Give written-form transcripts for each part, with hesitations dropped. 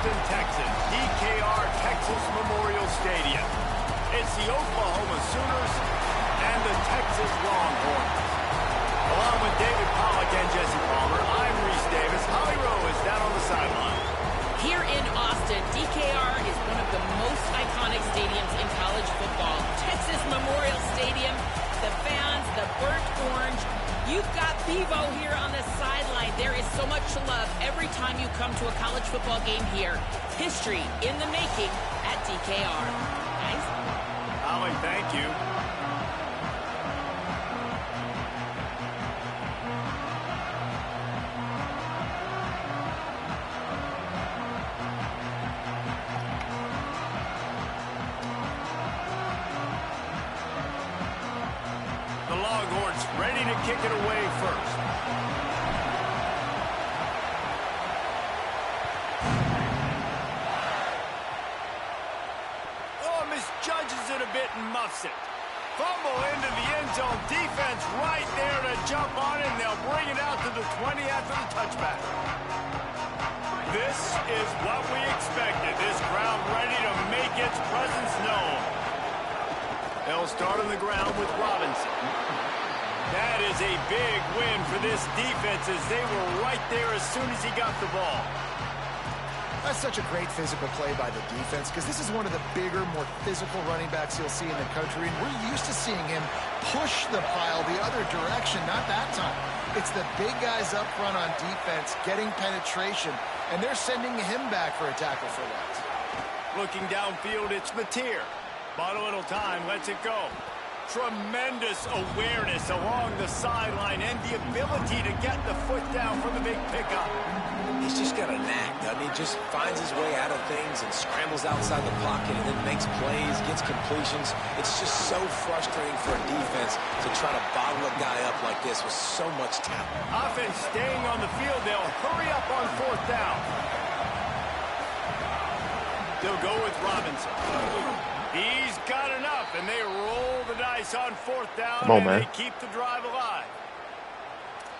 Austin, Texas, DKR Texas Memorial Stadium. It's the Oklahoma Sooners and the Texas Longhorns. Along with David Pollack and Jesse Palmer, I'm Reese Davis. Holly Rowe is down on the sideline. Here in Austin, DKR is one of the most iconic stadiums in college football. Texas Memorial Stadium, the fans, the burnt orange. You've got Bevo here on the sideline. There is so much to love every time you come to a college football game here. History in the making at DKR. Guys? Holly, thank you. Longhorns ready to kick it away first. Oh, misjudges it a bit and muffs it. Fumble into the end zone. Defense right there to jump on it, and they'll bring it out to the 20 after the touchback. This is what we expected. This crowd ready to make its presence known. They'll start on the ground with Robinson. That is a big win for this defense as they were right there as soon as he got the ball. That's such a great physical play by the defense because this is one of the bigger, more physical running backs you'll see in the country, and we're used to seeing him push the pile the other direction, not that time. It's the big guys up front on defense getting penetration, and they're sending him back for a tackle for loss. Looking downfield, it's Mateer. Bought a little time, lets it go. Tremendous awareness along the sideline and the ability to get the foot down for the big pickup. He's just got a knack, doesn't he? Just finds his way out of things and scrambles outside the pocket and then makes plays, gets completions. It's just so frustrating for a defense to try to bottle a guy up like this with so much talent. Offense staying on the field. They'll hurry up on fourth down. They'll go with Robinson. He's got enough, and they roll the dice on fourth down, Come on, man. They keep the drive alive.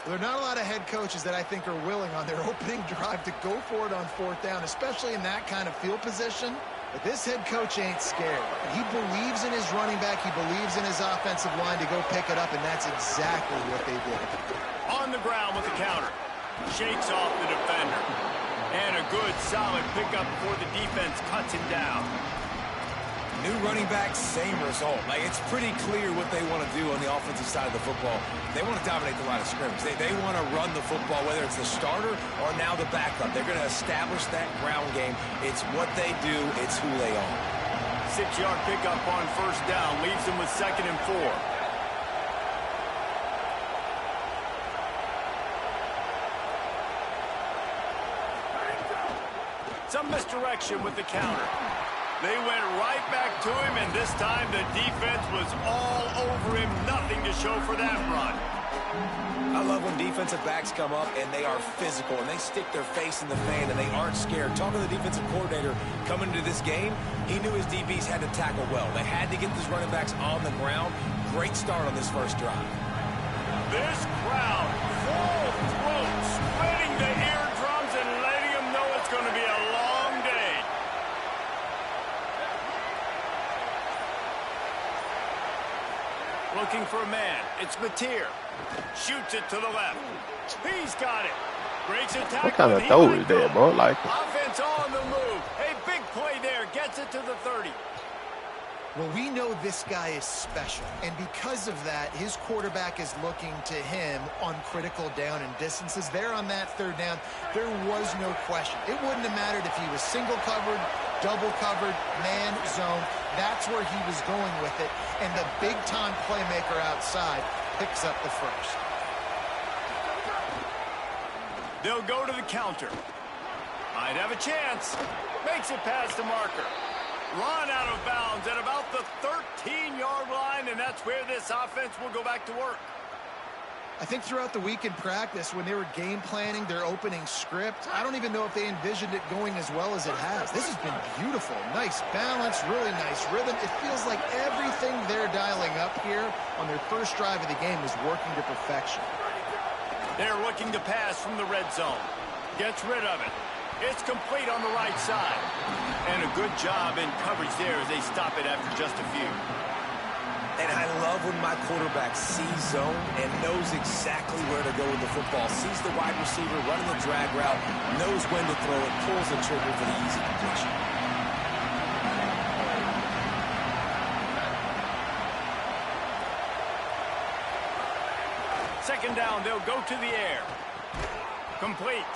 There are not a lot of head coaches that I think are willing on their opening drive to go for it on fourth down, especially in that kind of field position. But this head coach ain't scared. He believes in his running back. He believes in his offensive line to go pick it up, and that's exactly what they did. On the ground with the counter. Shakes off the defender. And a good, solid pickup before the defense cuts him down. New running back, same result. Like, it's pretty clear what they want to do on the offensive side of the football. They want to dominate the line of scrimmage. They want to run the football, whether it's the starter or now the backup. They're going to establish that ground game. It's what they do. It's who they are. 6-yard pickup on first down. Leaves them with 2nd and 4. Some misdirection with the counter. They went right back to him, and this time the defense was all over him. Nothing to show for that run. I love when defensive backs come up and they are physical and they stick their face in the fan and they aren't scared. Talking to the defensive coordinator coming into this game, he knew his DBs had to tackle well. They had to get these running backs on the ground. Great start on this first drive. This crowd, full throat, splitting the eardrums and letting them know it's going to be a long day. Looking for a man. It's Mateer. Shoots it to the left. He's got it. Breaks a tackle. What kind of throw is that, bro? Like, offense on the move. A big play there. Gets it to the 30. Well, we know this guy is special, and because of that, his quarterback is looking to him on critical down and distances. There on that third down, there was no question. It wouldn't have mattered if he was single covered, double covered, man zone. That's where he was going with it, and the big-time playmaker outside picks up the first. They'll go to the counter. Might have a chance. Makes it past the marker. Run out of bounds at about the 13-yard line, and that's where this offense will go back to work. I think throughout the week in practice, when they were game planning their opening script, I don't even know if they envisioned it going as well as it has. This has been beautiful. Nice balance, really nice rhythm. It feels like everything they're dialing up here on their first drive of the game is working to perfection. They're looking to pass from the red zone. Gets rid of it. It's complete on the right side. And a good job in coverage there as they stop it after just a few. And I love when my quarterback sees zone and knows exactly where to go with the football. Sees the wide receiver running the drag route, knows when to throw it, pulls the trigger for the easy completion. Second down, they'll go to the air. Complete.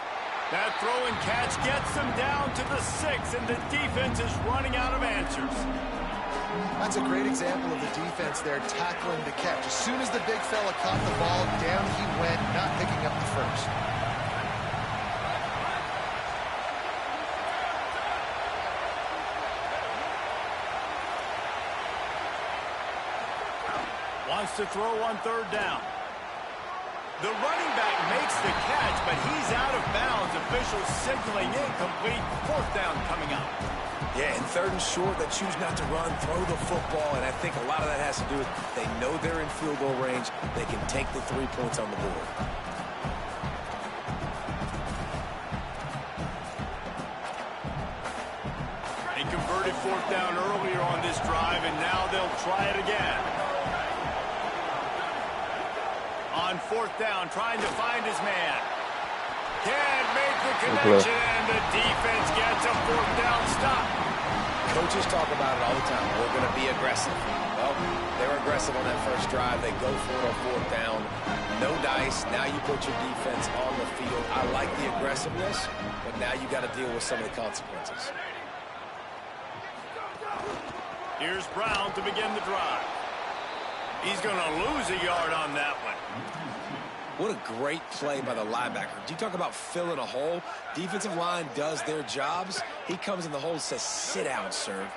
That throw and catch gets them down to the 6, and the defense is running out of answers. That's a great example of the defense there tackling the catch. As soon as the big fella caught the ball, down he went, not picking up the first. Wants to throw on third down. The running back makes the catch, but he's out of bounds. Officials signaling incomplete. Fourth down coming up. Yeah, and third and short, they choose not to run, throw the football, and I think a lot of that has to do with they know they're in field goal range. They can take the 3 points on the board. They converted fourth down earlier on this drive, and now they'll try it again. On fourth down, trying to find his man. Can't make the connection, and the defense gets a fourth down stop. Coaches talk about it all the time. We're going to be aggressive. Well, they were aggressive on that first drive. They go for it on fourth down. No dice. Now you put your defense on the field. I like the aggressiveness, but now you got to deal with some of the consequences. Here's Brown to begin the drive. He's going to lose a yard on that one. What a great play by the linebacker. Do you talk about filling a hole? Defensive line does their jobs. He comes in the hole and says, sit down, sir.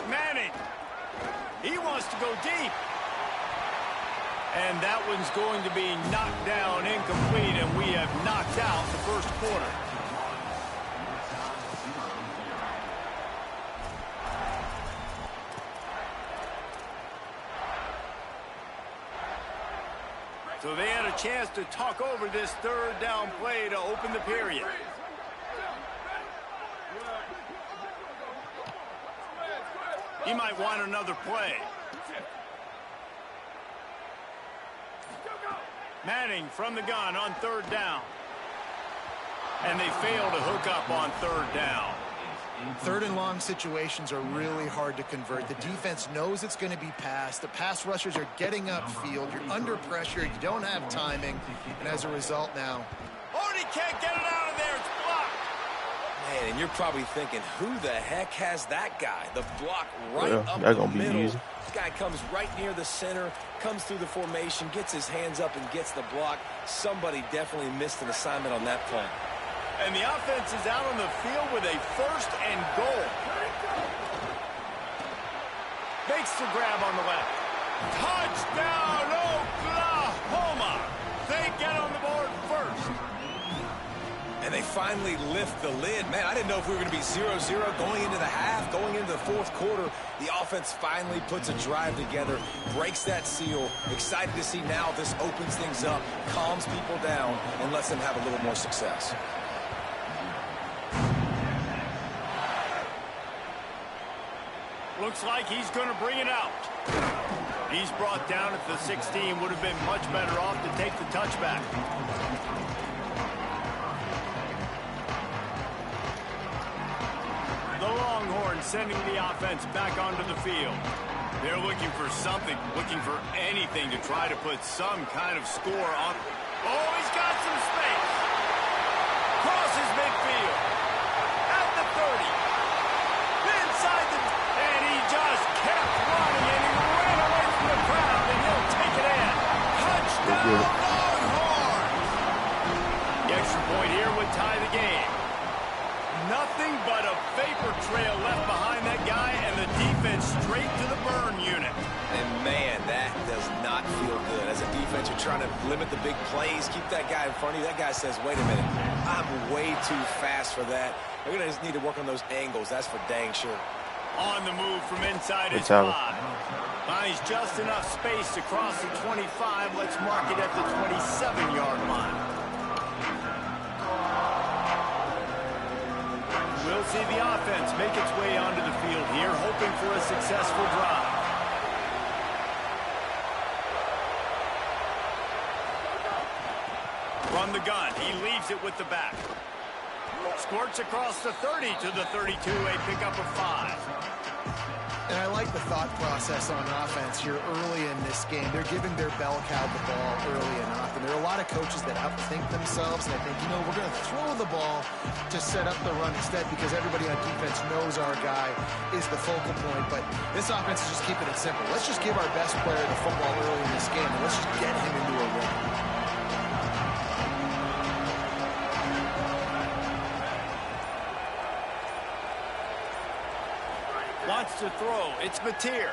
Manning. He wants to go deep. And that one's going to be knocked down incomplete, and we have knocked out the first quarter. So they had a chance to talk over this third down play to open the period. He might want another play. Manning from the gun on third down. And they fail to hook up on third down. Third and long situations are really hard to convert. The defense knows it's going to be passed. The pass rushers are getting upfield. You're under pressure. You don't have timing. And as a result now, He can't get it out of there. It's blocked. Man, and you're probably thinking, who the heck has that guy? The block right up that's the gonna be middle. easy. This guy comes right near the center, comes through the formation, gets his hands up and gets the block. Somebody definitely missed an assignment on that play. And the offense is out on the field with a first and goal. Makes the grab on the left. Touchdown, Oklahoma! They get on the board first. And they finally lift the lid. Man, I didn't know if we were going to be 0-0 going into the half, going into the fourth quarter. The offense finally puts a drive together, breaks that seal. Excited to see now this opens things up, calms people down, and lets them have a little more success. Looks like he's going to bring it out. He's brought down at the 16. Would have been much better off to take the touchback. The Longhorns sending the offense back onto the field. They're looking for something, looking for anything to try to put some kind of score on. Oh, he's got some space. Crosses midfield. At the 30. Inside the... And he just kept running, and he ran away from the crowd, and he'll take it in. Touchdown, Longhorns! The extra point here would tie the game. Nothing but a vapor trail left behind that guy, and the defense straight to the burn unit. And, man, that does not feel good. As a defense, you're trying to limit the big plays, keep that guy in front of you. That guy says, wait a minute, I'm way too fast for that. They're going to just need to work on those angles. That's for dang sure. On the move from inside his tackle. 5. Finds just enough space to cross the 25. Let's mark it at the 27-yard line. We'll see the offense make its way onto the field here, hoping for a successful drive. From the gun, he leaves it with the back. Squirts across the 30 to the 32, a pickup of 5. And I like the thought process on offense here early in this game. They're giving their bell cow the ball early enough. And there are a lot of coaches that outthink themselves. And they think, you know, we're going to throw the ball to set up the run instead because everybody on defense knows our guy is the focal point. But this offense is just keeping it simple. Let's just give our best player the football early in this game. And let's just get him into a rhythm. Wants to throw. It's Mateer.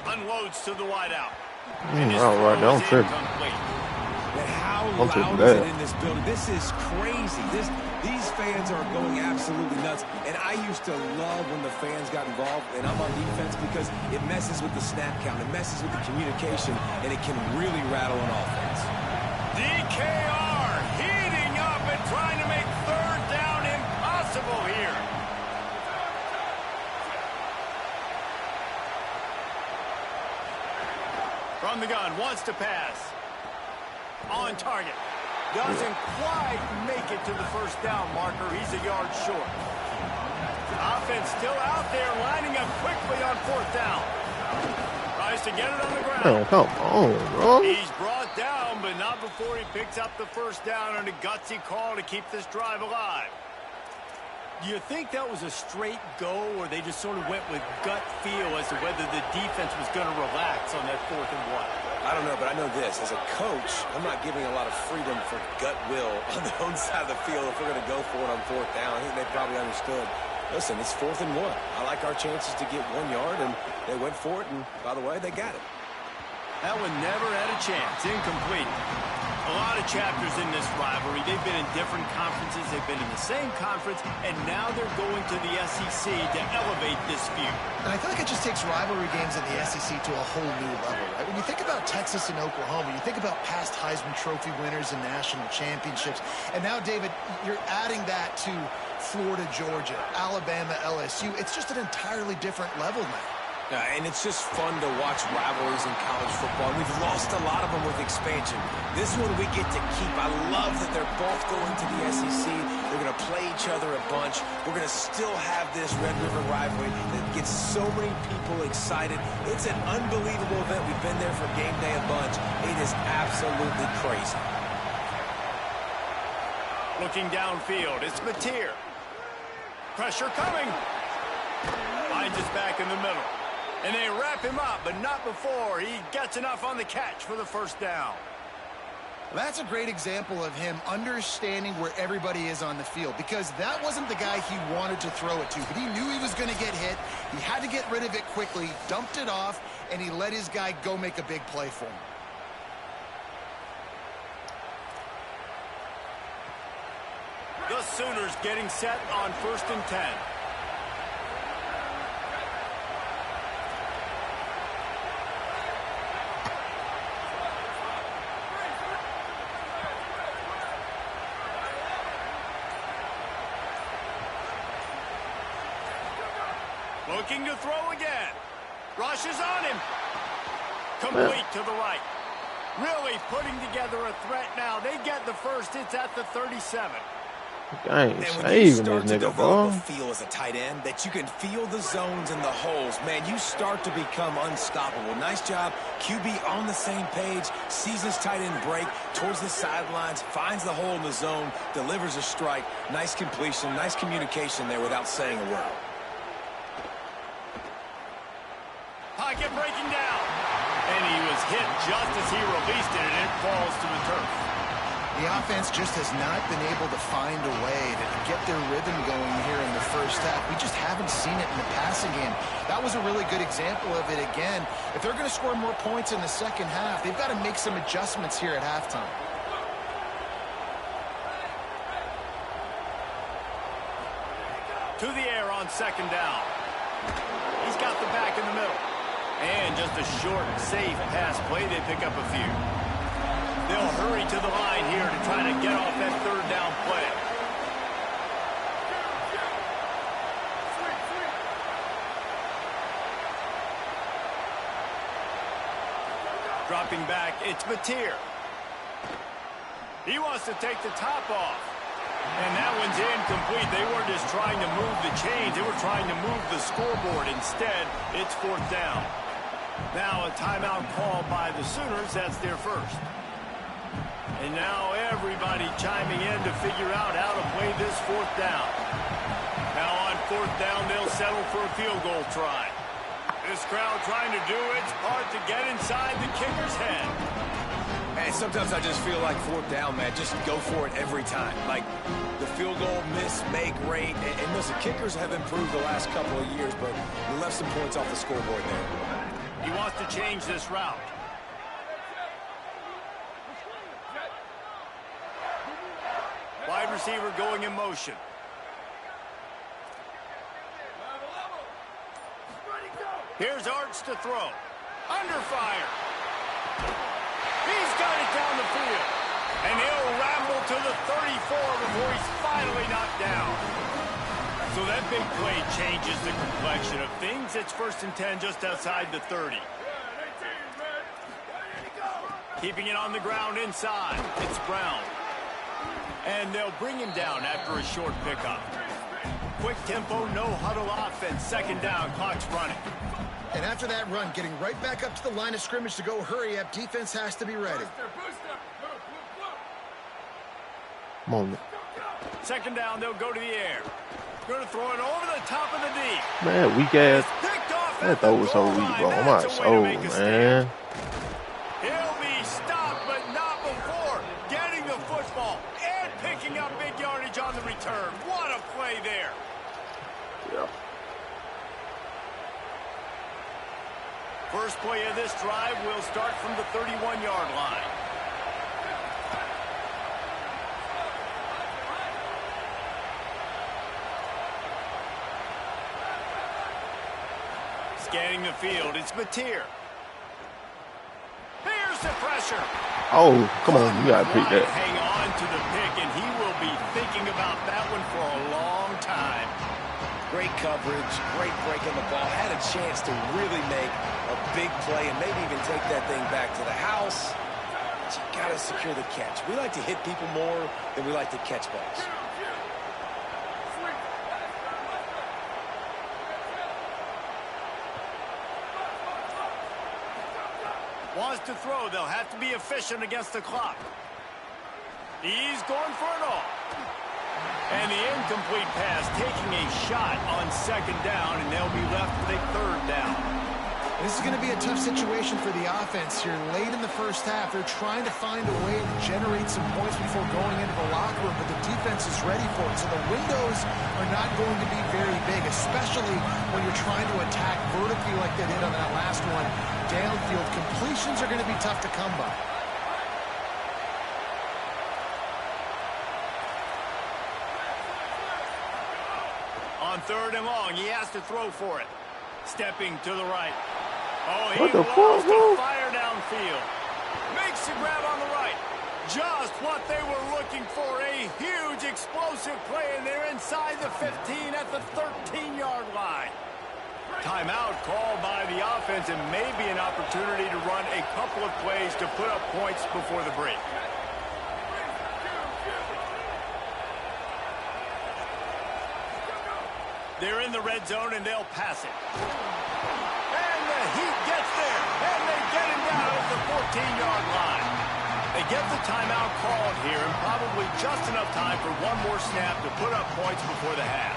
Unloads to the wideout. Right, don't trip. And how Don't trip loud is that. it in this building? This is crazy. These fans are going absolutely nuts. And I used to love when the fans got involved, and I'm on defense because it messes with the snap count. It messes with the communication, and it can really rattle an offense. DKR heating up and trying to make third down impossible here. From the gun, wants to pass. On target. Doesn't quite make it to the first down marker. He's a yard short. Offense still out there, lining up quickly on fourth down. Tries to get it on the ground. Oh, come on, bro. He's brought down, but not before he picks up the first down on a gutsy call to keep this drive alive. Do you think that was a straight go, or they just sort of went with gut feel as to whether the defense was going to relax on that 4th and 1? I don't know, but I know this. As a coach, I'm not giving a lot of freedom for gut will on their own side of the field if we're going to go for it on fourth down. I think they probably understood. Listen, it's 4th and 1. I like our chances to get 1 yard, and they went for it, and by the way, they got it. That one never had a chance. Incomplete. A lot of chapters in this rivalry. They've been in different conferences. They've been in the same conference, and now they're going to the SEC to elevate this feud. And I feel like it just takes rivalry games in the SEC to a whole new level, right? When you think about Texas and Oklahoma, you think about past Heisman Trophy winners and national championships. And now, David, you're adding that to Florida, Georgia, Alabama, LSU. It's just an entirely different level now. And it's just fun to watch rivalries in college football. We've lost a lot of them with expansion. This one we get to keep. I love that they're both going to the SEC. They're going to play each other a bunch. We're going to still have this Red River rivalry that gets so many people excited. It's an unbelievable event. We've been there for game day a bunch. It is absolutely crazy. Looking downfield, it's Mateer. Pressure coming. Finds his back in the middle. And they wrap him up, but not before he gets enough on the catch for the first down. That's a great example of him understanding where everybody is on the field, because that wasn't the guy he wanted to throw it to, but he knew he was going to get hit. He had to get rid of it quickly, dumped it off, and he let his guy go make a big play for him. The Sooners getting set on 1st and 10. Looking to throw again. Rushes on him. Complete to the right. Really putting together a threat now. They get the first. It's at the 37. I ain't And when you saving start this to nigga, develop bro. a feel as a tight end that you can feel the zones and the holes, man, you start to become unstoppable. Nice job. QB on the same page, sees his tight end break towards the sidelines, finds the hole in the zone, delivers a strike. Nice completion, nice communication there without saying a word. Pocket breaking down. And he was hit just as he released it, and it falls to the turf. The offense just has not been able to find a way to get their rhythm going here in the first half. We just haven't seen it in the passing game. That was a really good example of it again. If they're going to score more points in the second half, they've got to make some adjustments here at halftime. To the air on 2nd down. He's got the back in the middle. And just a short, safe pass play. They pick up a few. They'll hurry to the line here to try to get off that third down play. Dropping back, it's Mateer. He wants to take the top off. And that one's incomplete. They weren't just trying to move the chains. They were trying to move the scoreboard. Instead, it's fourth down. Now a timeout call by the Sooners. That's their first. And now everybody chiming in to figure out how to play this fourth down. Now on fourth down, they'll settle for a field goal try. This crowd trying to do its part to get inside the kicker's head. And sometimes I just feel like fourth down, man, just go for it every time. Like the field goal miss-make rate. And listen, kickers have improved the last couple of years, but you left some points off the scoreboard there. He wants to change this route. Wide receiver going in motion. Here's Arch to throw. Under fire. He's got it down the field. And he'll ramble to the 34 before he's finally knocked down. So that big play changes the complexion of things. It's first and 10 just outside the 30. Keeping it on the ground inside. It's Brown. And they'll bring him down after a short pickup. Quick tempo, no huddle offense. Second down, clock's running. And after that run, getting right back up to the line of scrimmage to go hurry up, defense has to be ready. Come on. Second down, they'll go to the air. Going to throw it over the top of the D. Man, weak ass. That throw was so weak, bro. My soul, man. He'll be stopped, but not before getting the football and picking up big yardage on the return. What a play there. Yeah. First play of this drive will start from the 31-yard line. Scanning the field, it's Mateer. Here's the pressure. Oh, come on, you gotta pick that. Hang on to the pick, and he will be thinking about that one for a long time. Great coverage, great break on the ball. Had a chance to really make a big play and maybe even take that thing back to the house. But you got to secure the catch. We like to hit people more than we like to catch balls. Wants to throw. They'll have to be efficient against the clock. He's going for it all. And the incomplete pass taking a shot on second down, and they'll be left with a third down. This is going to be a tough situation for the offense here. Late in the first half, they're trying to find a way to generate some points before going into the locker room, but the defense is ready for it. So the windows are not going to be very big, especially when you're trying to attack vertically like they did on that last one. Downfield completions are going to be tough to come by. On third and long, he has to throw for it. Stepping to the right. Oh, he What the loves fuck, to bro? fire downfield. Makes the grab on the right. Just what they were looking for. A huge explosive play, and they're inside the 15 at the 13-yard line. Timeout called by the offense, and maybe an opportunity to run a couple of plays to put up points before the break. They're in the red zone, and they'll pass it. And the Heat gets there, and they get him down at the 14-yard line. They get the timeout called here, and probably just enough time for one more snap to put up points before the half.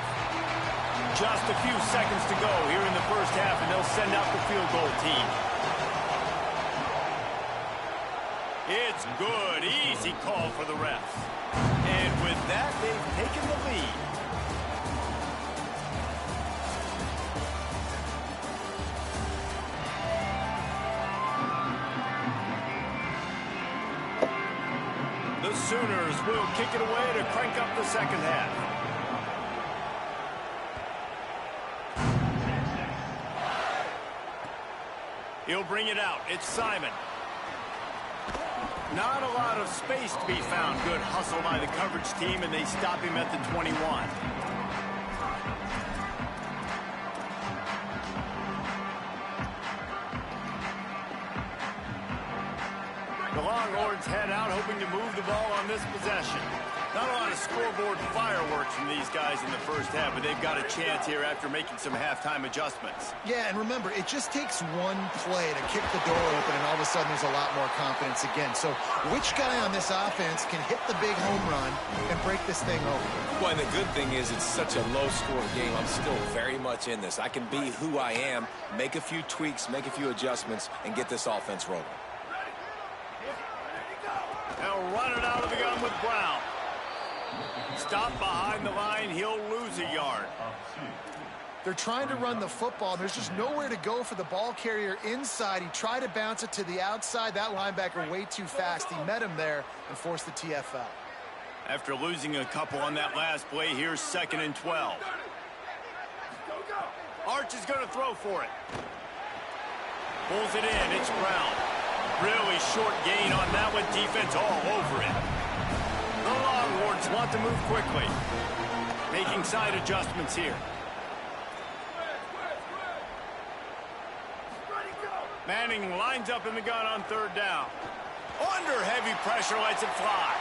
Just a few seconds to go here in the first half, and they'll send out the field goal team. It's good. Easy call for the refs. And with that, they've taken the lead. The Sooners will kick it away to crank up the second half. He'll bring it out. It's Simon. Not a lot of space to be found. Good hustle by the coverage team, and they stop him at the 21. The Longhorns head out, hoping to move the ball on this possession. Not a lot of scoreboard fireworks from these guys in the first half, but they've got a chance here after making some halftime adjustments. Yeah, and remember, it just takes one play to kick the door open, and all of a sudden there's a lot more confidence again. So which guy on this offense can hit the big home run and break this thing open? Well, and the good thing is it's such a low-score game. I'm still very much in this. I can be who I am, make a few tweaks, make a few adjustments, and get this offense rolling. They'll run it out of the gun with Brown. Stop behind the line, he'll lose a yard. They're trying to run the football. There's just nowhere to go for the ball carrier inside. He tried to bounce it to the outside. That linebacker way too fast. He met him there and forced the TFL. After losing a couple on that last play, here's 2nd and 12. Arch is going to throw for it. Pulls it in, it's Brown. Really short gain on that one, defense all over it. The Longhorns want to move quickly. Making side adjustments here. Manning lines up in the gun on 3rd down. Under heavy pressure, lets it fly.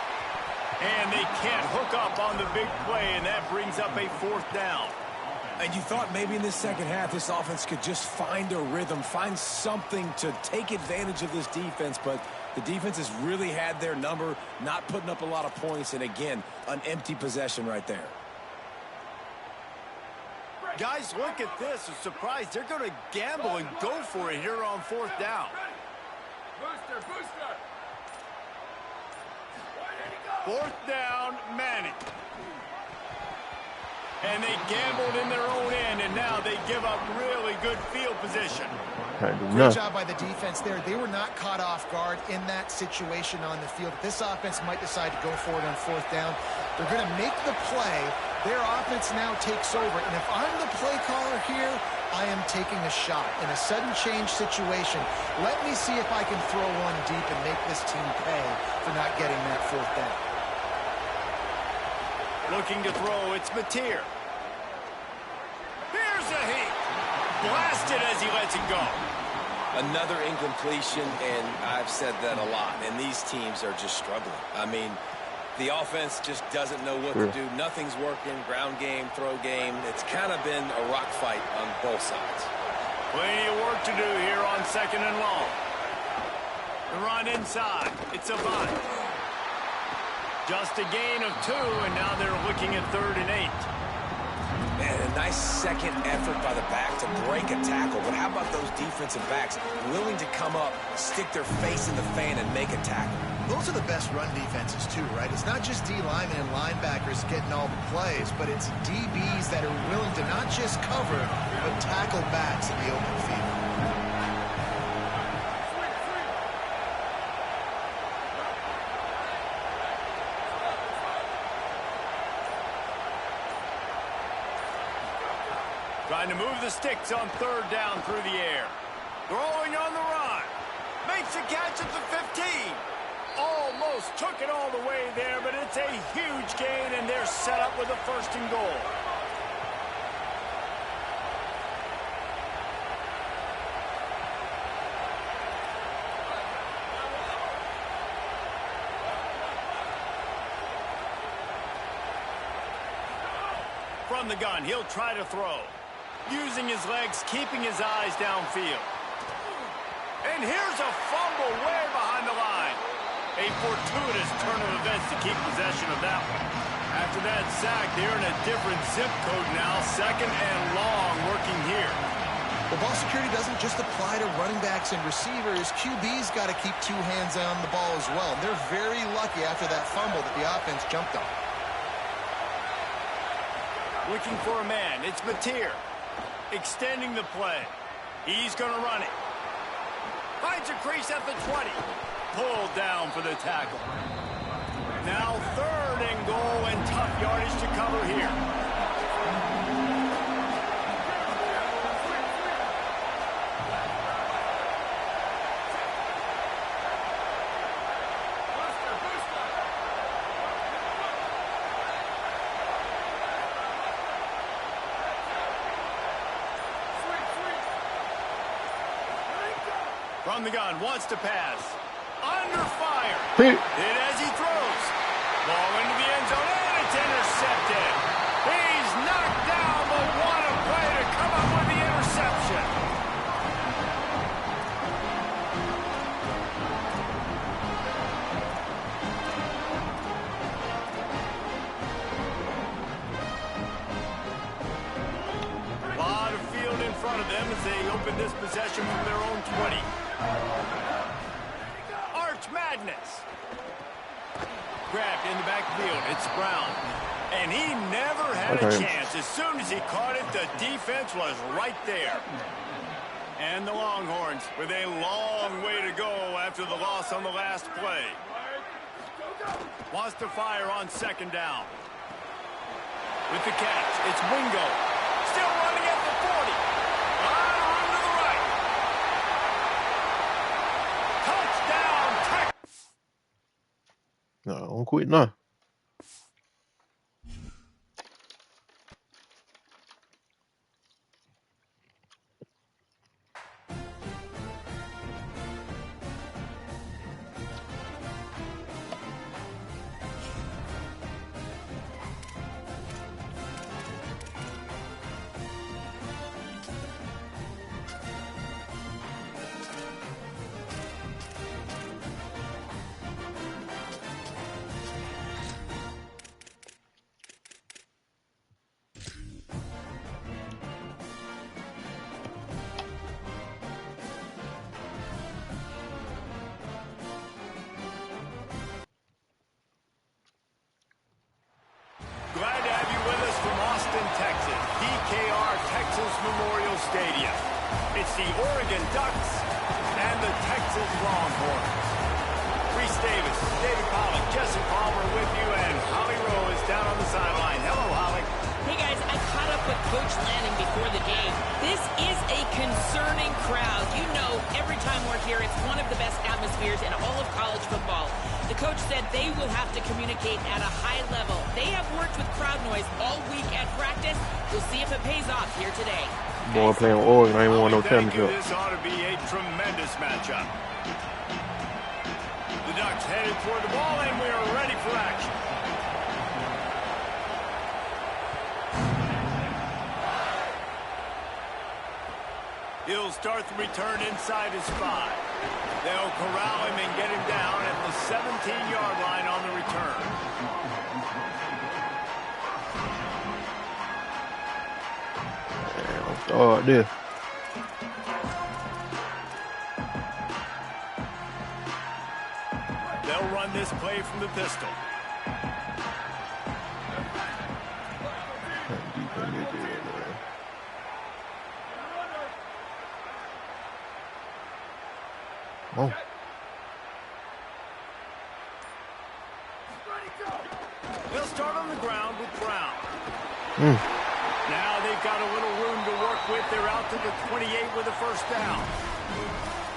And they can't hook up on the big play, and that brings up a 4th down. And you thought maybe in the second half this offense could just find a rhythm, find something to take advantage of this defense, but the defense has really had their number, not putting up a lot of points, and again, an empty possession right there. Guys, look at this. A surprise. They're going to gamble and go for it here on 4th down. Booster. 4th down, Manning. And they gambled in their own end, and now they give up really good field position. Great job by the defense there. They were not caught off guard in that situation on the field. This offense might decide to go for it on 4th down. They're going to make the play. Their offense now takes over. And if I'm the play caller here, I am taking a shot. In a sudden change situation, let me see if I can throw one deep and make this team pay for not getting that 4th down. Looking to throw, it's Mateer. Here's a heat. Blasted as he lets it go. Another incompletion, and I've said that a lot, and these teams are just struggling. I mean, the offense just doesn't know what to do. Nothing's working, ground game, throw game. It's kind of been a rock fight on both sides. Plenty of work to do here on 2nd and long. The run inside. It's Avant. Just a gain of 2, and now they're looking at 3rd and 8. Man, a nice second effort by the back to break a tackle. But how about those defensive backs willing to come up, stick their face in the fan, and make a tackle? Those are the best run defenses, too, right? It's not just D linemen and linebackers getting all the plays, but it's DBs that are willing to not just cover, but tackle backs in the open field. Trying to move the sticks on 3rd down through the air. Throwing on the run. Makes a catch at the 15. Almost took it all the way there, but it's a huge gain, and they're set up with a 1st and goal. From the gun, he'll try to throw. Using his legs, keeping his eyes downfield. And here's a fumble way behind the line. A fortuitous turn of events to keep possession of that one. After that sack, they're in a different zip code now. 2nd and long working here. Well, ball security doesn't just apply to running backs and receivers. QB's got to keep 2 hands on the ball as well. And they're very lucky after that fumble that the offense jumped on. Looking for a man. It's Mateer. Extending the play. He's going to run it. Finds a crease at the 20. Pulled down for the tackle. Now 3rd and goal, and tough yardage to cover here. From the gun, wants to pass. Under fire. Hit as he throws. Ball into the end zone, and it's intercepted. He's knocked down, but what a play to come up with the interception. A lot of field in front of them as they open this possession from their own 20. Arch Madness. Grabbed in the backfield. It's Brown. And he never had a chance. As soon as he caught it, the defense was right there. And the Longhorns with a long way to go after the loss on the last play. Wants to fire on second down. With the catch, it's Wingo. Still running at the 40. On to the right. Touchdown. No, don't quit now. Glad to have you with us from Austin, Texas, DKR Texas Memorial Stadium. It's the Oregon Ducks and the Texas Longhorns. Reese Davis, David Pollack, Jesse Palmer with you, and Holly Rowe is down on the sideline. Hello, Holly. Hey, guys, I caught up with Coach Lanning before the game. This is a concerning crowd. You know, every time we're here, it's one of the best atmospheres in all of college football. The coach said they will have to communicate at a high level. They have worked with crowd noise all week at practice. We'll see if it pays off here today. Boy, playing with Oregon, I ain't want no championship. This ought to be a tremendous matchup. The Ducks headed toward the ball, and we are ready for action. He'll start the return inside his 5. They'll corral him and get him down at the 17-yard line on the return. Start this. They'll run this play from the pistol. Oh. They'll start on the ground with Brown. Now they've got a little room to work with. They're out to the 28 with a first down.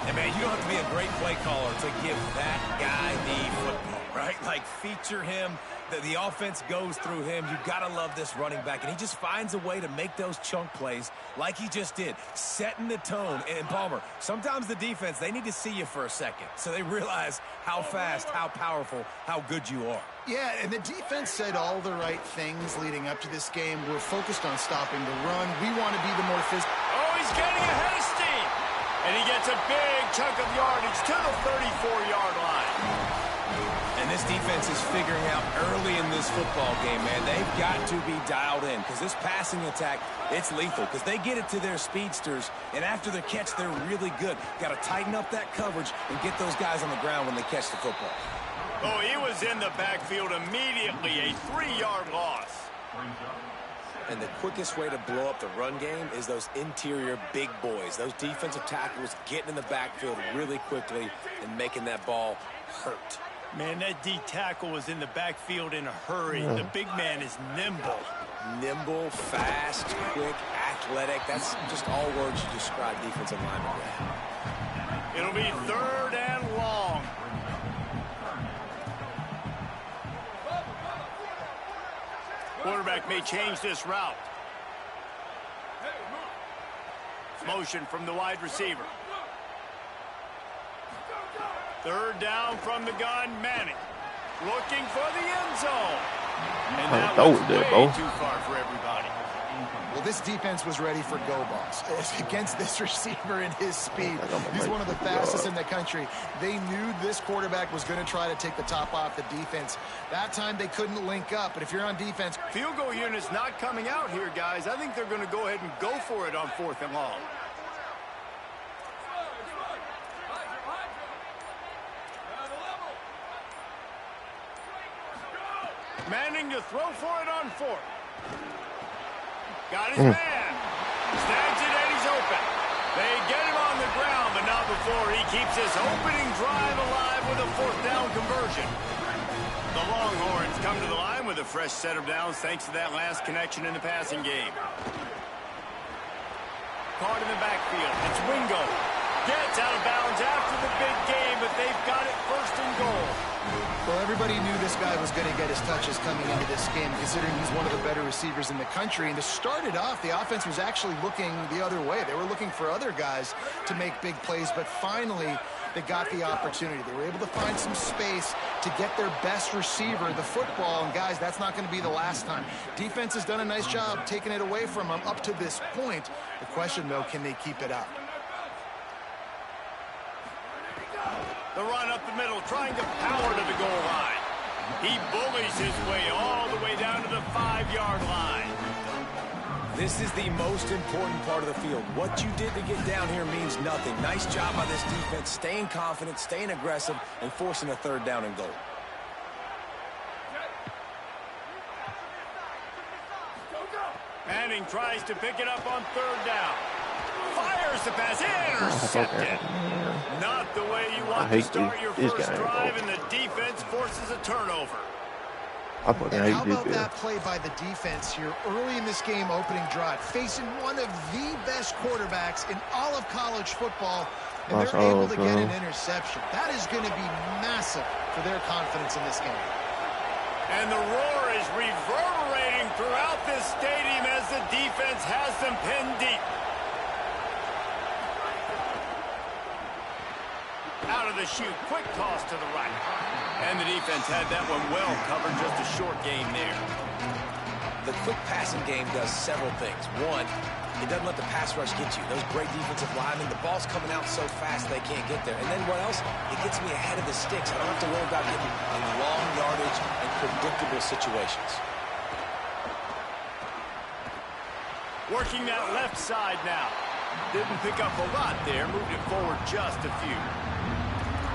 And, man, you don't have to be a great play caller to give that guy the football, right? Like, feature him. The offense goes through him. You've got to love this running back. And he just finds a way to make those chunk plays like he just did, setting the tone. And, Palmer, sometimes the defense, they need to see you for a second so they realize how fast, how powerful, how good you are. Yeah, and the defense said all the right things leading up to this game. We're focused on stopping the run. We want to be the more physical. Oh, he's getting ahead of steam. And he gets a big chunk of yardage to the 34-yard line. And this defense is figuring out early in this football game, man, they've got to be dialed in because this passing attack, it's lethal because they get it to their speedsters, and after the catch, they're really good. Got to tighten up that coverage and get those guys on the ground when they catch the football. Oh, he was in the backfield immediately, a 3-yard loss. And the quickest way to blow up the run game is those interior big boys, those defensive tackles getting in the backfield really quickly and making that ball hurt. Man, that D tackle was in the backfield in a hurry. The big man is nimble. Nimble, fast, quick, athletic. That's just all words you describe defensive linemen with. It'll be 3rd and long. Quarterback may change this route. Motion from the wide receiver. Third down from the gun, Manning. Looking for the end zone. And that throw was it there, way bro. too far for everybody. Well, this defense was ready for go balls against this receiver and his speed. He's one of the fastest in the country. They knew this quarterback was going to try to take the top off the defense. That time they couldn't link up, but if you're on defense... Field goal unit's not coming out here, guys. I think they're going to go ahead and go for it on 4th and long. Manning to throw for it on 4th. Got his man. Snags it and he's open. They get him on the ground, but not before he keeps his opening drive alive with a 4th down conversion. The Longhorns come to the line with a fresh set of downs thanks to that last connection in the passing game. Caught in the backfield. It's Wingo. Gets out of bounds after the big game, but they've got it 1st and goal. Well, everybody knew this guy was going to get his touches coming into this game, considering he's one of the better receivers in the country. And to start it off, the offense was actually looking the other way. They were looking for other guys to make big plays, but finally they got the opportunity. They were able to find some space to get their best receiver the football. And, guys, that's not going to be the last time. Defense has done a nice job taking it away from them up to this point. The question, though, can they keep it up? The run up the middle, trying to power to the goal line. He bullies his way all the way down to the 5-yard line. This is the most important part of the field. What you did to get down here means nothing. Nice job by this defense, staying confident, staying aggressive, and forcing a 3rd down and goal. Manning tries to pick it up on 3rd down. Fires the pass, intercepted. Not the way you want to start your first drive, and the defense forces a turnover. I fucking hate how about this that play by the defense here early in this game, opening drive, facing one of the best quarterbacks in all of college football, and they're able to get an interception. That is going to be massive for their confidence in this game. And the roar is reverberating throughout this stadium as the defense has them pinned deep. Out of the chute, quick toss to the right. And the defense had that one well covered, just a short game there. The quick passing game does several things. One, it doesn't let the pass rush get you. Those great defensive linemen, the ball's coming out so fast they can't get there. And then what else? It gets me ahead of the sticks. I don't have to worry about getting in long yardage and predictable situations. Working that left side now. Didn't pick up a lot there, moved it forward just a few.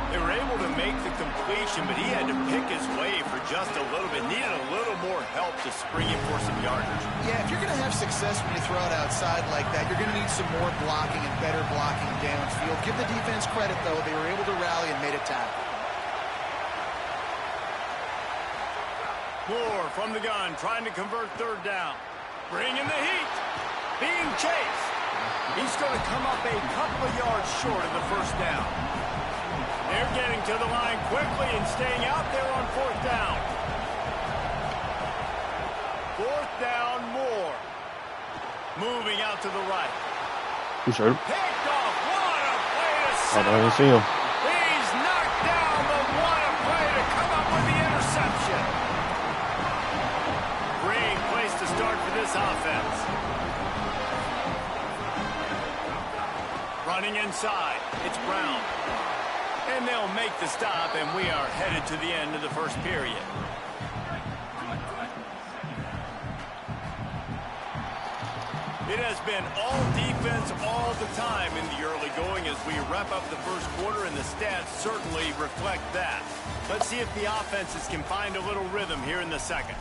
They were able to make the completion, but he had to pick his way for just a little bit. Needed a little more help to spring him for some yardage. Yeah, if you're going to have success when you throw it outside like that, you're going to need some more blocking and better blocking downfield. Give the defense credit, though. They were able to rally and made a tackle. Moore from the gun, trying to convert 3rd down. Bringing the heat. Being chased. He's going to come up a couple of yards short of the 1st down. They're getting to the line quickly and staying out there on 4th down. 4th down, Moore. Moving out to the right. Who's hurt? Picked off. What a play to set. I didn't see him. He's knocked down, but what a play to come up with the interception. Great place to start for this offense. Running inside. It's Brown. And they'll make the stop, and we are headed to the end of the 1st period. It has been all defense all the time in the early going as we wrap up the 1st quarter, and the stats certainly reflect that. Let's see if the offenses can find a little rhythm here in the 2nd.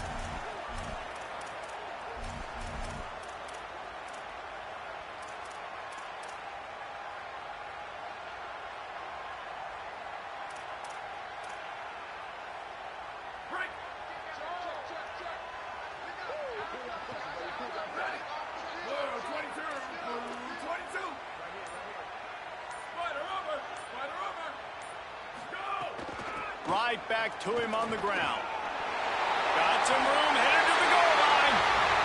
Right back to him on the ground. Got some room, headed to the goal line.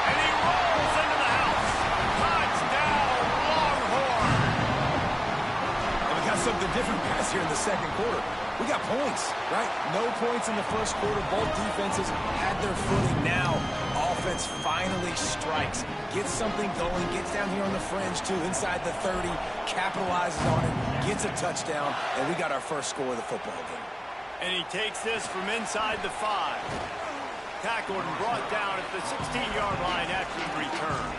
And he rolls into the house. Touchdown, Longhorn. And we got something different pass here in the 2nd quarter. we got points, right? No points in the first quarter. Both defenses had their footing. Now, offense finally strikes, gets something going, gets down here on the fringe, too, inside the 30, capitalizes on it, gets a touchdown, and we got our first score of the football game. And he takes this from inside the 5. Tackled and brought down at the 16-yard line after the return.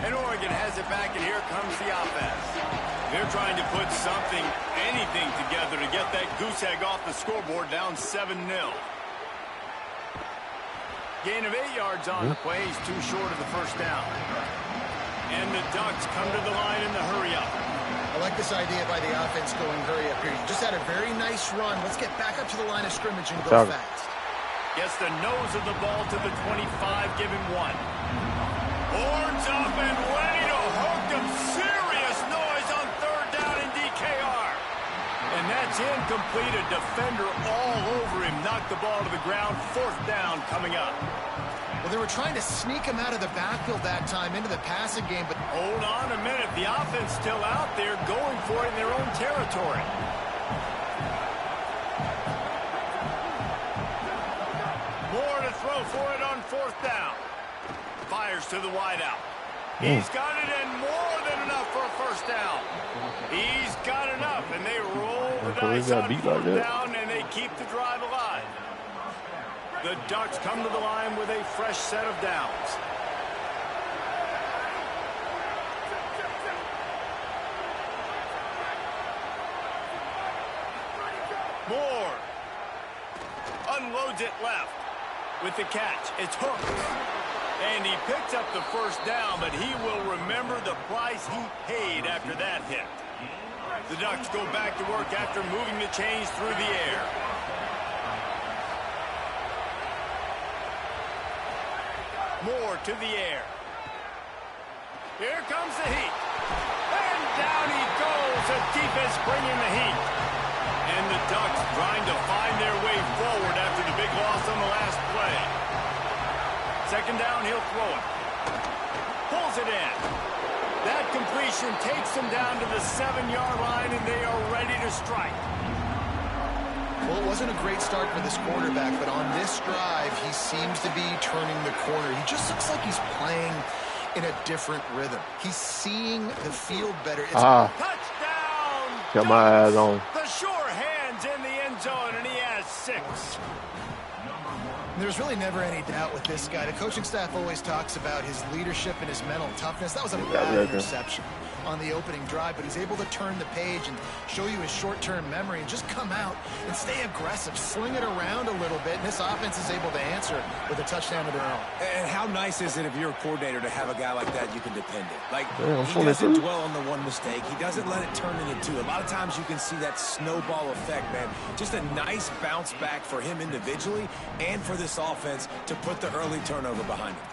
And Oregon has it back, and here comes the offense. They're trying to put something, anything together to get that goose egg off the scoreboard, down 7-0. Gain of 8 yards on the play. He's too short of the first down. And the Ducks come to the line in the hurry-up. I like this idea by the offense going hurry-up here. You just had a very nice run. Let's get back up to the line of scrimmage and go fast. Gets the nose of the ball to the 25, give him 1. Horns up and ready to hook them. Serious noise on third down in DKR. And that's incomplete. A defender all over him. Knocked the ball to the ground. Fourth down coming up. Well, they were trying to sneak him out of the backfield that time into the passing game, but hold on a minute. The offense still out there going for it in their own territory. More to throw for it on fourth down. Fires to the wideout. He's got it, and more than enough for a first down. He's got enough, and they roll the dice on fourth down, and they keep the drive alive. The Ducks come to the line with a fresh set of downs. Moore unloads it left with the catch. It's hooked. And he picks up the first down, but he will remember the price he paid after that hit. The Ducks go back to work after moving the chains through the air. Moore to the air. Here comes the heat. And down he goes. The defense bringing the heat. And the Ducks trying to find their way forward after the big loss on the last play. Second down, he'll throw it. Pulls it in. That completion takes them down to the 7-yard line, and they are ready to strike. Well, it wasn't a great start for this quarterback, but on this drive, he seems to be turning the corner. He just looks like he's playing in a different rhythm. He's seeing the field better. It's touchdown! Got my eyes on. The sure hands in the end zone, and he has 6. There's really never any doubt with this guy. The coaching staff always talks about his leadership and his mental toughness. That was a bad interception on the opening drive, but he's able to turn the page and show you his short-term memory and just come out and stay aggressive, sling it around a little bit, and this offense is able to answer with a touchdown of their own. And how nice is it if you're a coordinator to have a guy like that you can depend on? Like, he doesn't dwell on the one mistake. He doesn't let it turn into two. A lot of times you can see that snowball effect, man. Just a nice bounce back for him individually and for this offense to put the early turnover behind him.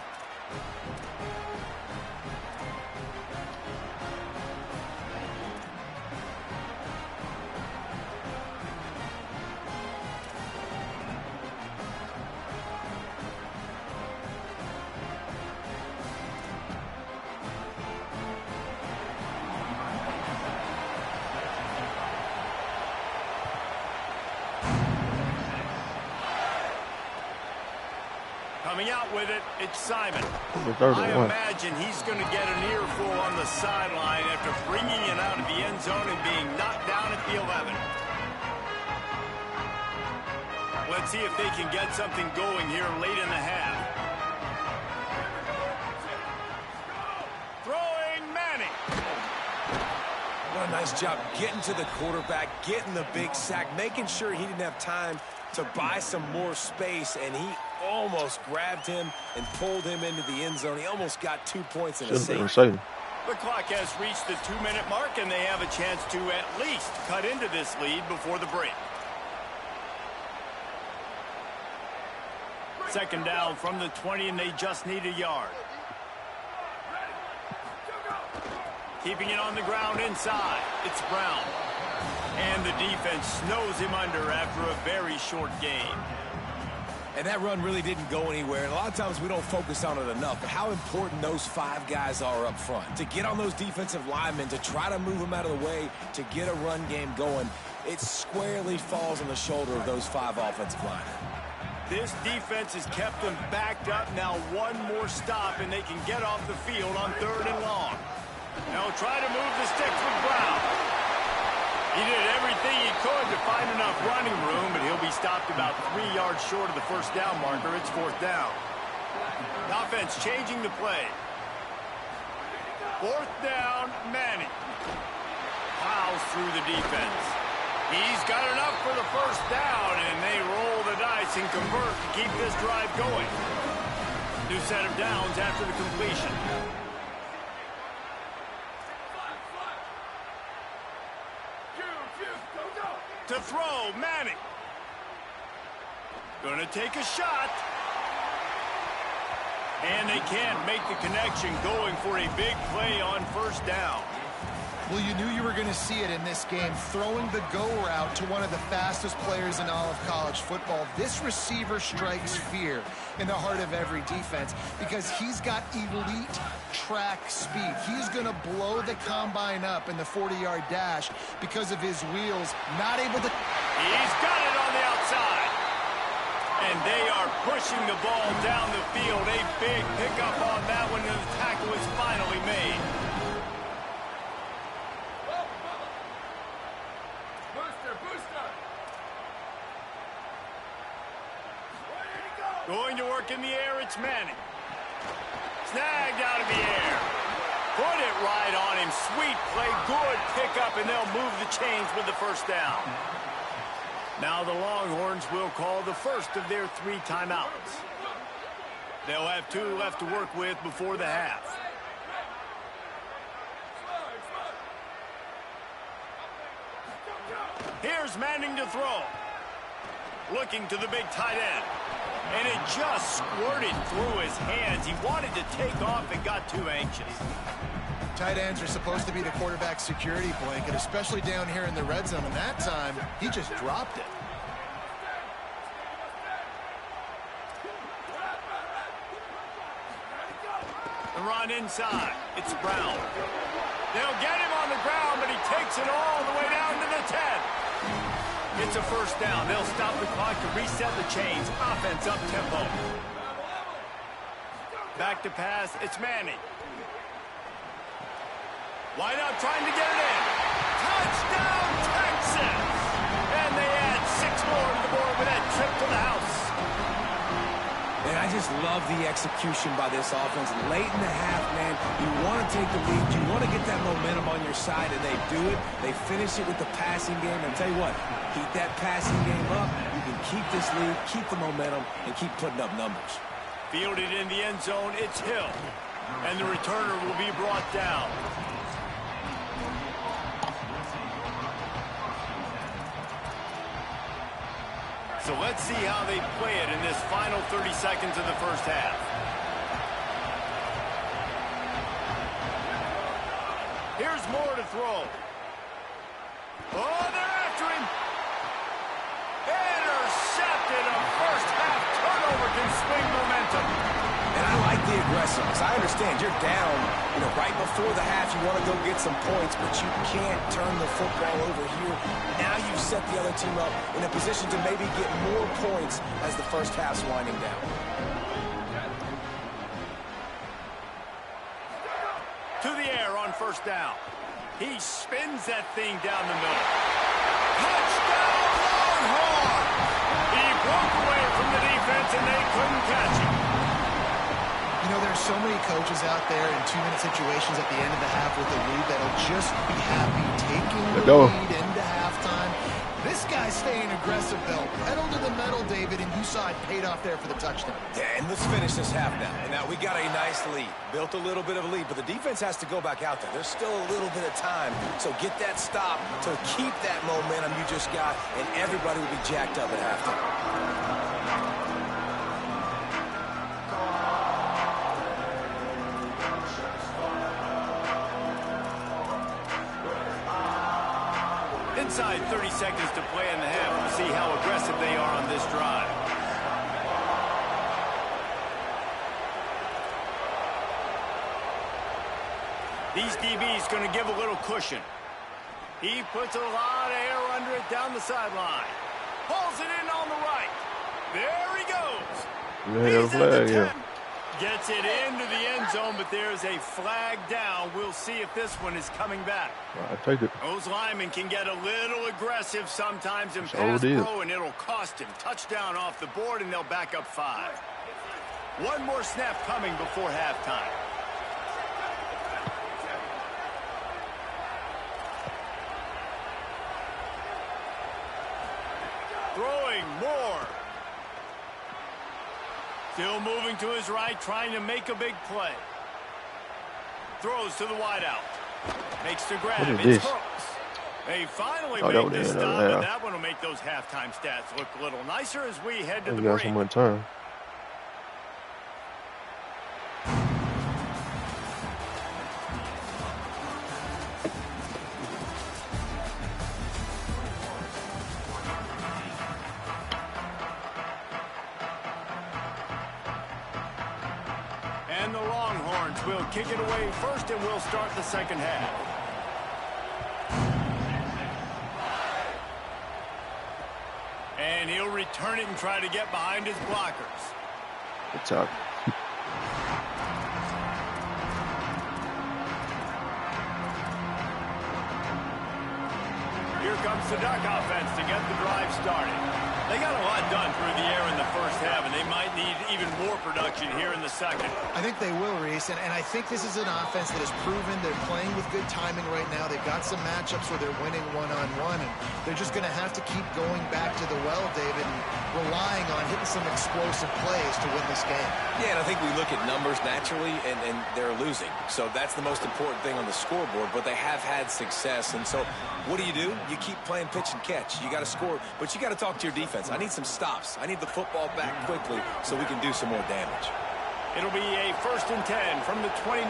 Coming out with it, it's Simon. I imagine he's going to get an earful on the sideline after bringing it out of the end zone and being knocked down at the 11. Let's see if they can get something going here late in the half. Throwing Manning. What a nice job getting to the quarterback, getting the big sack, making sure he didn't have time to buy some more space, and he almost grabbed him and pulled him into the end zone. He almost got 2 points in a safety. The clock has reached the 2-minute mark, and they have a chance to at least cut into this lead before the break. Second down from the 20, and they just need a yard. Keeping it on the ground inside. It's Brown. And the defense snows him under after a very short game. And that run really didn't go anywhere. And a lot of times we don't focus on it enough. But how important those 5 guys are up front. To get on those defensive linemen, to try to move them out of the way, to get a run game going, it squarely falls on the shoulder of those 5 offensive linemen. This defense has kept them backed up. Now one more stop, and they can get off the field on 3rd and long. They'll try to move the sticks with Brown. He did everything he could to find enough running room, but he'll be stopped about 3 yards short of the first down marker. It's 4th down. The offense changing the play. 4th down, Manning. Plows through the defense. He's got enough for the first down, and they roll the dice and convert to keep this drive going. New set of downs after the completion. To throw, Manning. Gonna take a shot. And they can't make the connection, going for a big play on first down. Well, you knew you were going to see it in this game, throwing the go route to one of the fastest players in all of college football. This receiver strikes fear in the heart of every defense because he's got elite track speed. He's going to blow the combine up in the 40-yard dash because of his wheels, not able to... He's got it on the outside. And they are pushing the ball down the field. A big pickup on that one, and the tackle is finally made. Going to work in the air, it's Manning. Snagged out of the air. Put it right on him. Sweet play, good pickup, and they'll move the chains with the first down. Now the Longhorns will call the first of their 3 timeouts. They'll have 2 left to work with before the half. Here's Manning to throw. Looking to the big tight end. And it just squirted through his hands. He wanted to take off and got too anxious. Tight ends are supposed to be the quarterback's security blanket, especially down here in the red zone. And that time, he just dropped it. The run inside. It's Brown. They'll get him on the ground, but he takes it all the way down to the 10. It's a first down. They'll stop the clock to reset the chains. Offense up tempo. Back to pass. It's Manning. Wide out trying to get it in. Touchdown, Texas! And they add 6 more to the board with that trip to the house. And I just love the execution by this offense. Late in the half, man, you want to take the lead. You want to get that momentum on your side, and they do it. They finish it with the passing game. And tell you what, keep that passing game up. You can keep this lead, keep the momentum, and keep putting up numbers. Fielded in the end zone, it's Hill. And the returner will be brought down. So let's see how they play it in this final 30 seconds of the first half. Here's Moore to throw. Oh, they're after him. Intercepted. A first half turnover can swing momentum. And I like the aggressiveness. I understand you're down, right before the half. You want to go get some points, but you can't turn the football over here. Now you've set the other team up in a position to maybe get more points as the first half's winding down. To the air on first down. He spins that thing down the middle. Touchdown, Longhorn! He broke away from the defense, and they couldn't catch him. There's so many coaches out there in 2-minute situations at the end of the half with the lead that'll just be happy taking the lead into halftime. This guy's staying aggressive, though. Pedal to the metal, David, and you saw it paid off there for the touchdown. Yeah, and let's finish this half now. And now we got a nice lead. Built a little bit of a lead, but the defense has to go back out there. There's still a little bit of time. So get that stop to keep that momentum you just got, and everybody will be jacked up at halftime. Inside 30 seconds to play in the half. We'll see how aggressive they are on this drive. These DBs going to give a little cushion. He puts a lot of air under it down the sideline. Pulls it in on the right. There he goes. He's at the 10. Gets it into the end zone, but there's a flag down. We'll see if this one is coming back. I take it. Those linemen can get a little aggressive sometimes in pass pro, and it'll cost him. Touchdown off the board, and they'll back up 5. One more snap coming before halftime. Throwing more. Still moving to his right, trying to make a big play. Throws to the wideout. Makes the grab. It's Hooks. They finally make this stop, and that one will make those halftime stats look a little nicer as we head to the break. Some more time. And the Longhorns will kick it away first, and we'll start the second half. And he'll return it and try to get behind his blockers. Good talk. Here comes the Duck offense to get the drive started. They got a lot done through the air in the first half, and they might need even more production here in the second. I think they will, Reese, and I think this is an offense that has proven they're playing with good timing right now. They've got some matchups where they're winning one-on-one, and they're just going to have to keep going back to the well, David, and relying on hitting some explosive plays to win this game. Yeah, and I think we look at numbers naturally, and they're losing. So that's the most important thing on the scoreboard, but they have had success. And so what do? You keep playing pitch and catch. You got to score, but you got to talk to your defense. I need some stops. I need the football back quickly so we can do some more damage. It'll be a 1st and 10 from the 29.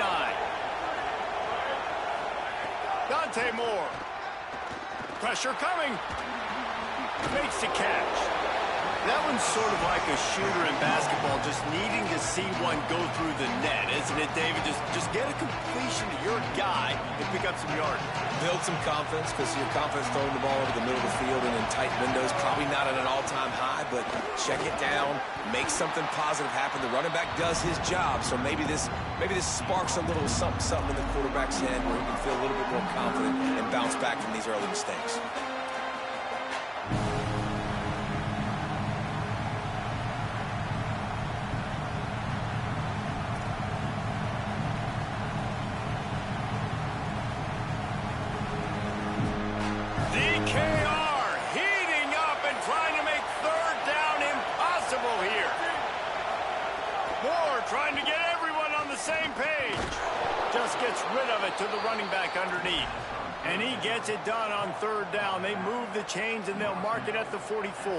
Dante Moore. Pressure coming. Makes the catch. That one's sort of like a shooter in basketball, just needing to see one go through the net, isn't it, David? Just get a completion to your guy and pick up some yardage. Build some confidence, because your confidence throwing the ball over the middle of the field and in tight windows, probably not at an all-time high, but check it down, make something positive happen. The running back does his job, so maybe this sparks a little something in the quarterback's head where he can feel a little bit more confident and bounce back from these early mistakes. DKR heating up and trying to make 3rd down impossible here. Moore trying to get everyone on the same page. Just gets rid of it to the running back underneath. And he gets it done on 3rd down. They move the chains, and they'll mark it at the 44.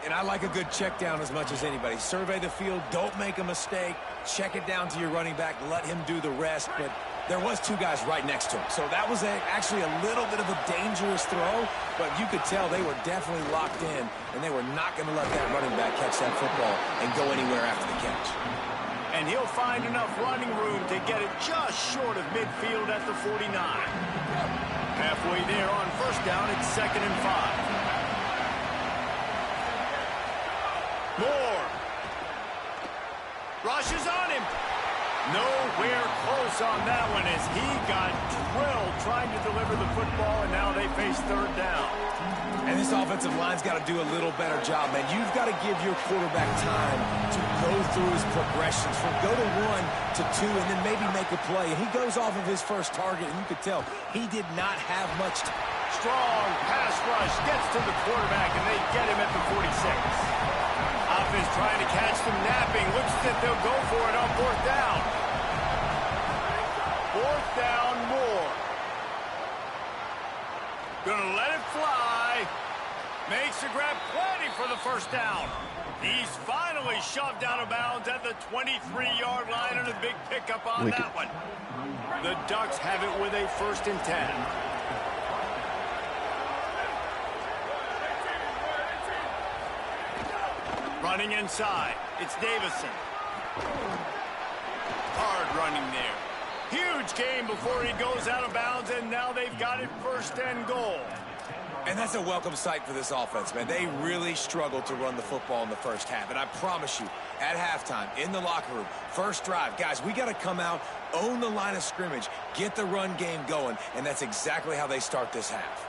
And I like a good check down as much as anybody. Survey the field, don't make a mistake, check it down to your running back, let him do the rest. But there was 2 guys right next to him. So that was actually a little bit of a dangerous throw, but you could tell they were definitely locked in, and they were not going to let that running back catch that football and go anywhere after the catch. And he'll find enough running room to get it just short of midfield at the 49. Halfway there on 1st down, it's 2nd and 5. Moore. Rushes on him. Nowhere close on that one as he got drilled trying to deliver the football, and now they face 3rd down. And this offensive line's got to do a little better job, man. You've got to give your quarterback time to go through his progressions from go to 1 to 2 and then maybe make a play. And he goes off of his first target, and you could tell he did not have much time. Strong pass rush gets to the quarterback, and they get him at the 46. Offense trying to catch them napping. Looks as if they'll go for it on 4th down. 4th down, Moore. Gonna let it fly. Makes the grab, plenty for the 1st down. He's finally shoved out of bounds at the 23-yard line, and a big pickup on that one. The Ducks have it with a 1st and 10. Running inside, it's Davison. Hard running there. Huge game before he goes out of bounds, and now they've got it 1st and goal. And that's a welcome sight for this offense, man. They really struggled to run the football in the first half. And I promise you, at halftime, in the locker room, first drive, guys, we got to come out, own the line of scrimmage, get the run game going, and that's exactly how they start this half.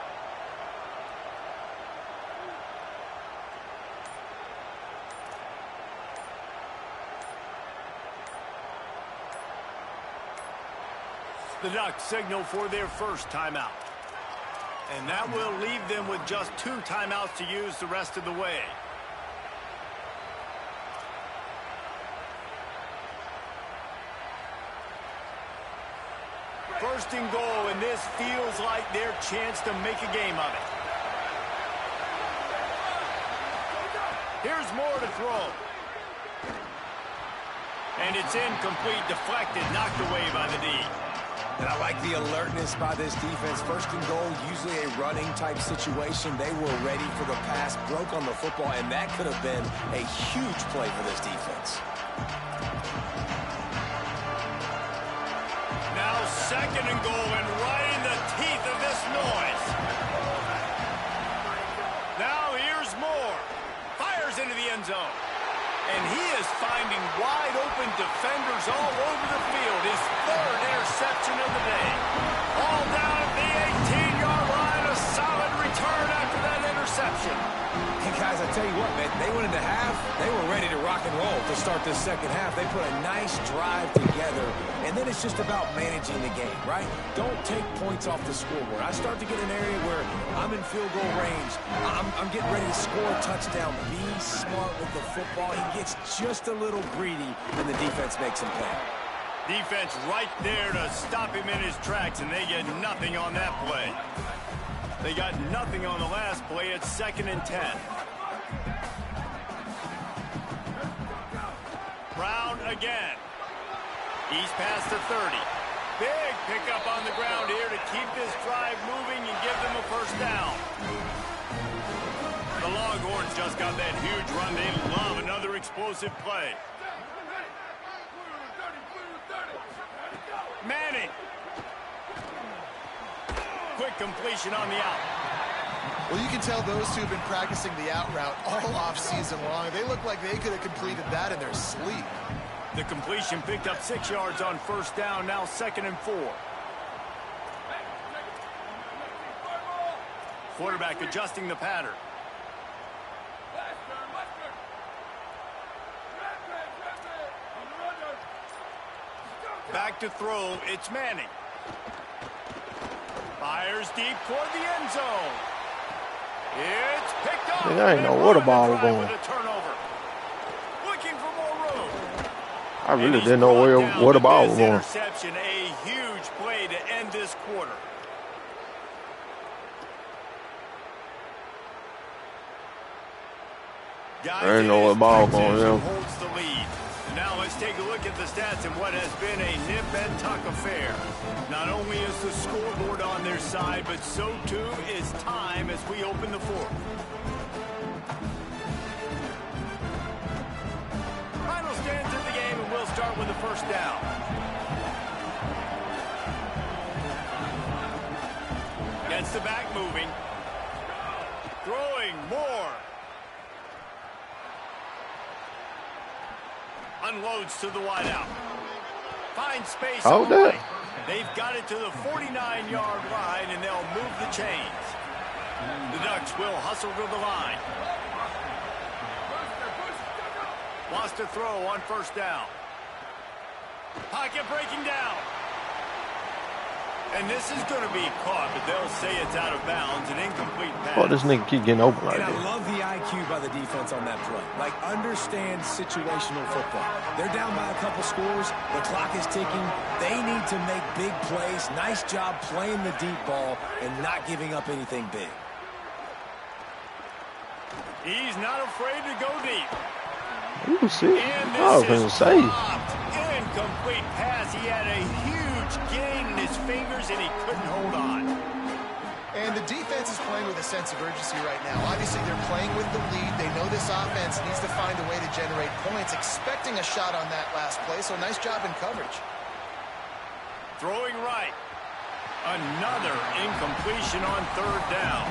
The Ducks signal for their first timeout. And that will leave them with just 2 timeouts to use the rest of the way. First and goal, and this feels like their chance to make a game of it. Here's Moore to throw. And it's incomplete, deflected, knocked away by the D. And I like the alertness by this defense. First and goal, usually a running type situation. They were ready for the pass, broke on the football, and that could have been a huge play for this defense. Now 2nd and goal, and right in the teeth of this noise. Now here's Moore. Fires into the end zone. And he is finding wide-open defenders all over the field. His 3rd interception of the day. All down at the 18-yard line. A solid return after that interception. Hey, guys, I tell you what, man, they went into half. They were ready to rock and roll to start this second half. They put a nice drive together, and then it's just about managing the game, right? Don't take points off the scoreboard. I start to get an area where I'm in field goal range. I'm getting ready to score a touchdown. Be smart with the football. He gets just a little greedy, and the defense makes him pay. Defense right there to stop him in his tracks, and they get nothing on that play. They got nothing on the last play. It's 2nd and 10. Brown again. He's past the 30. Big pickup on the ground here to keep this drive moving and give them a first down. The Longhorns just got that huge run. They love another explosive play. Manning. Quick completion on the out. Well, you can tell those two have been practicing the out route all off-season long. They look like they could have completed that in their sleep. The completion picked up 6 yards on first down, now 2nd and 4. Quarterback adjusting the pattern. Back to throw, it's Manning. Fires deep toward the end zone. It's picked up. I ain't know where the ball was going. Looking for more room. I really didn't know where the ball was going. Interception, a huge play to end this quarter. I didn't know where the ball was going. Holds the lead. Now let's take a look at the stats and what has been a nip and tuck affair. Not only is the scoreboard on their side, but so too is time as we open the 4th. Final stands in the game, and we'll start with the first down. Gets the back moving. Throwing more. Unloads to the wideout. Finds space. Hold that. They've got it to the 49-yard line, and they'll move the chains. The Ducks will hustle to the line. Wants to throw on first down. Pocket breaking down. And this is going to be caught, but they'll say it's out of bounds, an incomplete pass. Oh, this nigga keep getting open like that. And this. I love the IQ by the defense on that play. Like, understand situational football. They're down by a couple scores. The clock is ticking. They need to make big plays. Nice job playing the deep ball and not giving up anything big. He's not afraid to go deep. You see? I was going to say. Incomplete pass. He had a huge gain in his fingers, and he couldn't hold on. And the defense is playing with a sense of urgency right now. Obviously, they're playing with the lead. They know this offense needs to find a way to generate points, expecting a shot on that last play. So nice job in coverage. Throwing right. Another incompletion on third down.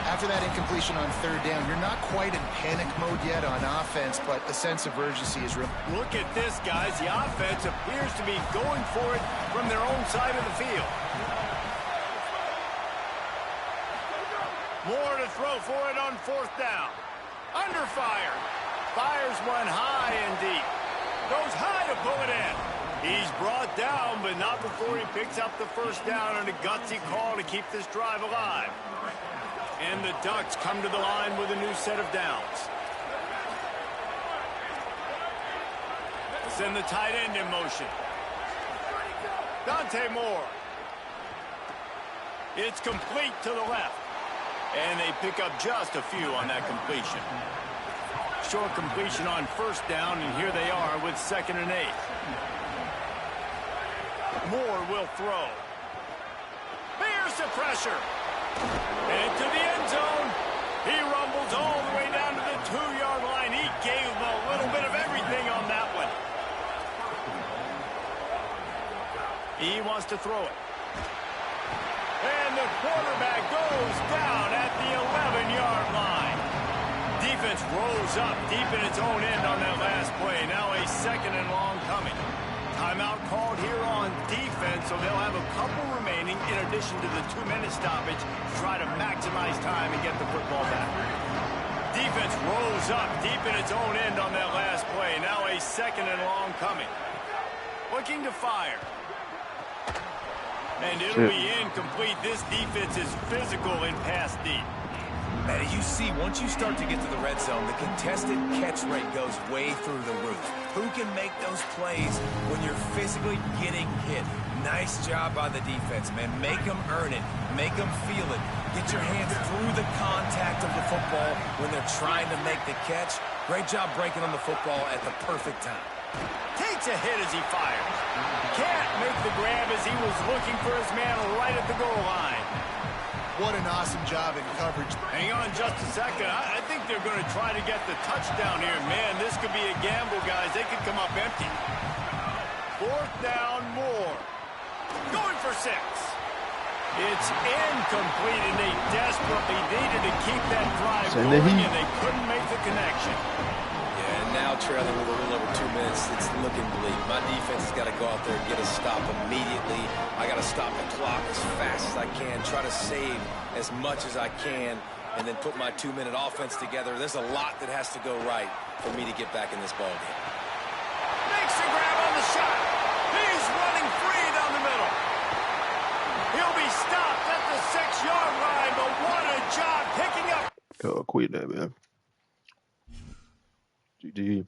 After that incompletion on third down, you're not quite in panic mode yet on offense, but the sense of urgency is real. Look at this, guys. The offense appears to be going for it from their own side of the field. More to throw for it on fourth down. Under fire. Fires one high and deep. Goes high to pull it in. He's brought down, but not before he picks up the first down on a gutsy call to keep this drive alive. And the Ducks come to the line with a new set of downs. Send the tight end in motion. Dante Moore. It's complete to the left. And they pick up just a few on that completion. Short completion on first down, and here they are with 2nd and 8. Moore will throw. Here's the pressure. Into the end zone. He rumbles all the way down to the 2-yard line. He gave him a little bit of everything on that one. He wants to throw it. And the quarterback goes down at the 11-yard line. Defense rolls up deep in its own end on that last play. Now a 2nd and long coming. Timeout called here on defense, so they'll have a couple remaining in addition to the 2-minute stoppage to try to maximize time and get the football back. Defense rolls up deep in its own end on that last play. Now a 2nd and long coming. Looking to fire. And it'll be incomplete. This defense is physical in pass deep. And you see, once you start to get to the red zone, the contested catch rate goes way through the roof. Who can make those plays when you're physically getting hit? Nice job by the defense, man. Make them earn it. Make them feel it. Get your hands through the contact of the football when they're trying to make the catch. Great job breaking on the football at the perfect time. Takes a hit as he fires. Can't make the grab as he was looking for his man right at the goal line. What an awesome job in coverage. Hang on just a second. I think they're going to try to get the touchdown here. Man, this could be a gamble, guys. They could come up empty. Fourth down, Moore. Going for 6. It's incomplete, and they desperately needed to keep that drive going, and they couldn't make the connection. Yeah, and now trailing with a little over 2 minutes, it's looking bleak. My defense has got to go out there and get a stop immediately. I got to stop the clock as fast as I can, try to save as much as I can, and then put my 2-minute offense together. There's a lot that has to go right for me to get back in this ballgame. Makes the grab on the shot. He's running free down the middle. He'll be stopped at the 6-yard line, but what a job picking up. Quit that, man. GG.